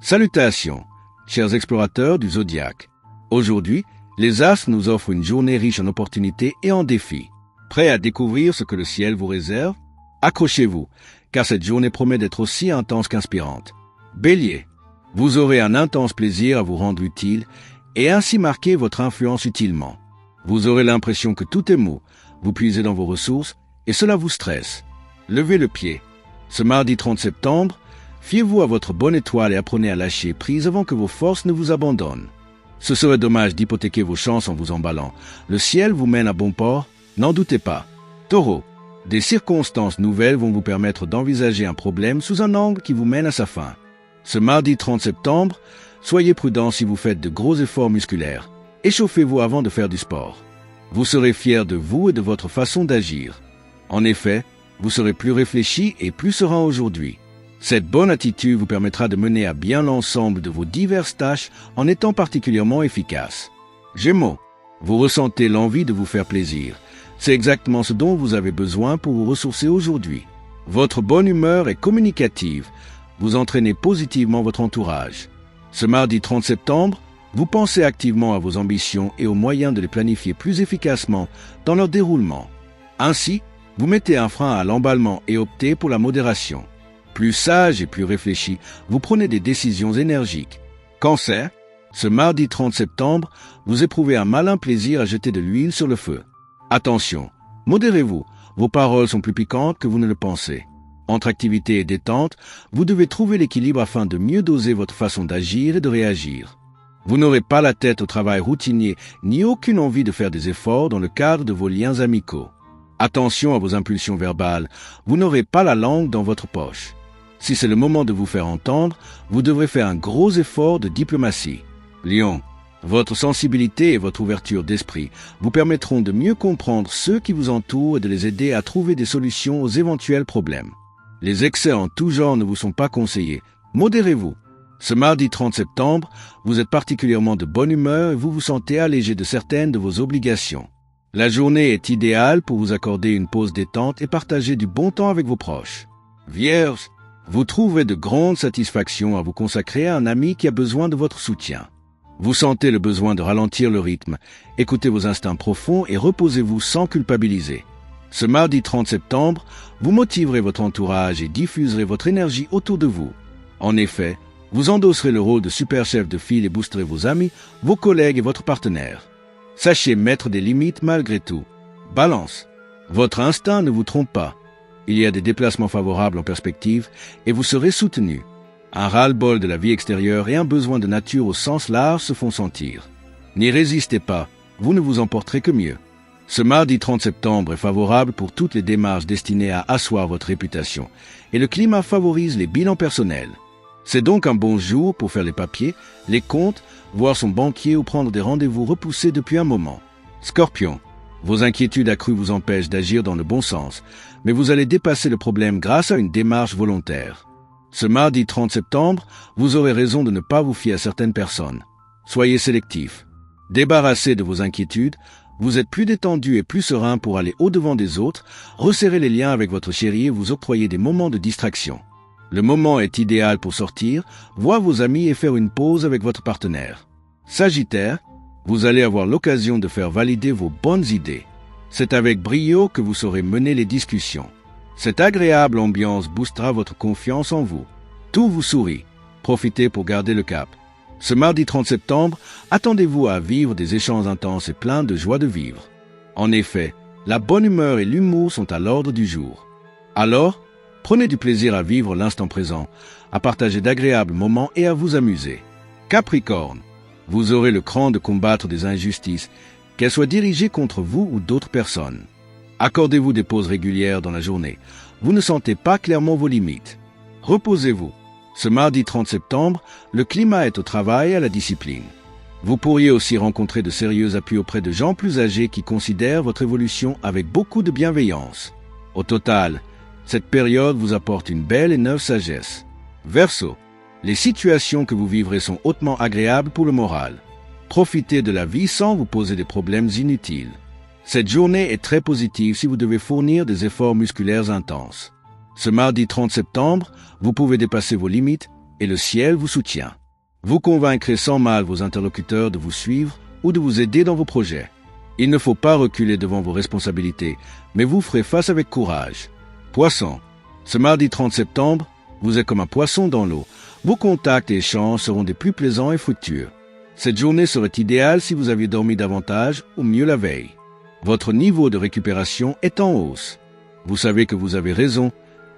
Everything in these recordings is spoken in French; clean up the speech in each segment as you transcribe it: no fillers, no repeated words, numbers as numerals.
Salutations, chers explorateurs du zodiaque. Aujourd'hui, les astres nous offrent une journée riche en opportunités et en défis. Prêts à découvrir ce que le ciel vous réserve? Accrochez-vous, car cette journée promet d'être aussi intense qu'inspirante. Bélier, vous aurez un intense plaisir à vous rendre utile et ainsi marquer votre influence utilement. Vous aurez l'impression que tout est mou, vous puisez dans vos ressources et cela vous stresse. Levez le pied. Ce mardi 30 septembre, fiez-vous à votre bonne étoile et apprenez à lâcher prise avant que vos forces ne vous abandonnent. Ce serait dommage d'hypothéquer vos chances en vous emballant. Le ciel vous mène à bon port, n'en doutez pas. Taureau, des circonstances nouvelles vont vous permettre d'envisager un problème sous un angle qui vous mène à sa fin. Ce mardi 30 septembre, soyez prudent si vous faites de gros efforts musculaires. Échauffez-vous avant de faire du sport. Vous serez fier de vous et de votre façon d'agir. En effet, vous serez plus réfléchi et plus serein aujourd'hui. Cette bonne attitude vous permettra de mener à bien l'ensemble de vos diverses tâches en étant particulièrement efficace. Gémeaux, vous ressentez l'envie de vous faire plaisir. C'est exactement ce dont vous avez besoin pour vous ressourcer aujourd'hui. Votre bonne humeur est communicative. Vous entraînez positivement votre entourage. Ce mardi 30 septembre, vous pensez activement à vos ambitions et aux moyens de les planifier plus efficacement dans leur déroulement. Ainsi, vous mettez un frein à l'emballement et optez pour la modération. Plus sage et plus réfléchi, vous prenez des décisions énergiques. Cancer, ce mardi 30 septembre, vous éprouvez un malin plaisir à jeter de l'huile sur le feu. Attention, modérez-vous, vos paroles sont plus piquantes que vous ne le pensez. Entre activité et détente, vous devez trouver l'équilibre afin de mieux doser votre façon d'agir et de réagir. Vous n'aurez pas la tête au travail routinier, ni aucune envie de faire des efforts dans le cadre de vos liens amicaux. Attention à vos impulsions verbales, vous n'aurez pas la langue dans votre poche. Si c'est le moment de vous faire entendre, vous devrez faire un gros effort de diplomatie. Lion, votre sensibilité et votre ouverture d'esprit vous permettront de mieux comprendre ceux qui vous entourent et de les aider à trouver des solutions aux éventuels problèmes. Les excès en tout genre ne vous sont pas conseillés. Modérez-vous. Ce mardi 30 septembre, vous êtes particulièrement de bonne humeur et vous vous sentez allégé de certaines de vos obligations. La journée est idéale pour vous accorder une pause détente et partager du bon temps avec vos proches. Vierge, vous trouverez de grandes satisfactions à vous consacrer à un ami qui a besoin de votre soutien. Vous sentez le besoin de ralentir le rythme, écoutez vos instincts profonds et reposez-vous sans culpabiliser. Ce mardi 30 septembre, vous motiverez votre entourage et diffuserez votre énergie autour de vous. En effet, vous endosserez le rôle de super chef de file et boosterez vos amis, vos collègues et votre partenaire. Sachez mettre des limites malgré tout. Balance, votre instinct ne vous trompe pas. Il y a des déplacements favorables en perspective et vous serez soutenu. Un ras-le-bol de la vie extérieure et un besoin de nature au sens large se font sentir. N'y résistez pas, vous ne vous emporterez que mieux. Ce mardi 30 septembre est favorable pour toutes les démarches destinées à asseoir votre réputation et le climat favorise les bilans personnels. C'est donc un bon jour pour faire les papiers, les comptes, voir son banquier ou prendre des rendez-vous repoussés depuis un moment. Scorpion, vos inquiétudes accrues vous empêchent d'agir dans le bon sens, mais vous allez dépasser le problème grâce à une démarche volontaire. Ce mardi 30 septembre, vous aurez raison de ne pas vous fier à certaines personnes. Soyez sélectif. Débarrassé de vos inquiétudes, vous êtes plus détendu et plus serein pour aller au-devant des autres, resserrer les liens avec votre chérie et vous octroyer des moments de distraction. Le moment est idéal pour sortir, voir vos amis et faire une pause avec votre partenaire. Sagittaire, vous allez avoir l'occasion de faire valider vos bonnes idées. C'est avec brio que vous saurez mener les discussions. Cette agréable ambiance boostera votre confiance en vous. Tout vous sourit. Profitez pour garder le cap. Ce mardi 30 septembre, attendez-vous à vivre des échanges intenses et pleins de joie de vivre. En effet, la bonne humeur et l'humour sont à l'ordre du jour. Alors, prenez du plaisir à vivre l'instant présent, à partager d'agréables moments et à vous amuser. Capricorne, vous aurez le cran de combattre des injustices, qu'elles soient dirigées contre vous ou d'autres personnes. Accordez-vous des pauses régulières dans la journée. Vous ne sentez pas clairement vos limites. Reposez-vous. Ce mardi 30 septembre, le climat est au travail et à la discipline. Vous pourriez aussi rencontrer de sérieux appuis auprès de gens plus âgés qui considèrent votre évolution avec beaucoup de bienveillance. Au total, cette période vous apporte une belle et neuve sagesse. Verseau, les situations que vous vivrez sont hautement agréables pour le moral. Profitez de la vie sans vous poser des problèmes inutiles. Cette journée est très positive si vous devez fournir des efforts musculaires intenses. Ce mardi 30 septembre, vous pouvez dépasser vos limites et le ciel vous soutient. Vous convaincrez sans mal vos interlocuteurs de vous suivre ou de vous aider dans vos projets. Il ne faut pas reculer devant vos responsabilités, mais vous ferez face avec courage. Poisson, ce mardi 30 septembre, vous êtes comme un poisson dans l'eau. Vos contacts et échanges seront des plus plaisants et fructueux. Cette journée serait idéale si vous aviez dormi davantage ou mieux la veille. Votre niveau de récupération est en hausse. Vous savez que vous avez raison,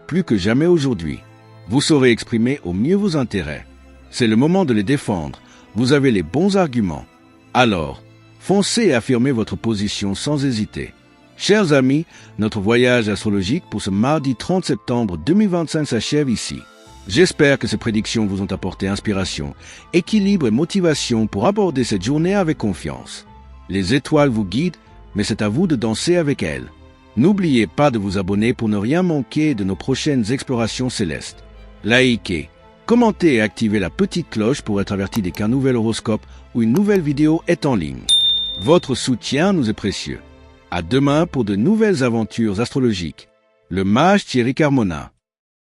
plus que jamais aujourd'hui. Vous saurez exprimer au mieux vos intérêts. C'est le moment de les défendre. Vous avez les bons arguments. Alors, foncez et affirmez votre position sans hésiter. Chers amis, notre voyage astrologique pour ce mardi 30 septembre 2025 s'achève ici. J'espère que ces prédictions vous ont apporté inspiration, équilibre et motivation pour aborder cette journée avec confiance. Les étoiles vous guident, mais c'est à vous de danser avec elles. N'oubliez pas de vous abonner pour ne rien manquer de nos prochaines explorations célestes. Likez, commentez et activez la petite cloche pour être averti dès qu'un nouvel horoscope ou une nouvelle vidéo est en ligne. Votre soutien nous est précieux. À demain pour de nouvelles aventures astrologiques. Le mage Thierry Carmona.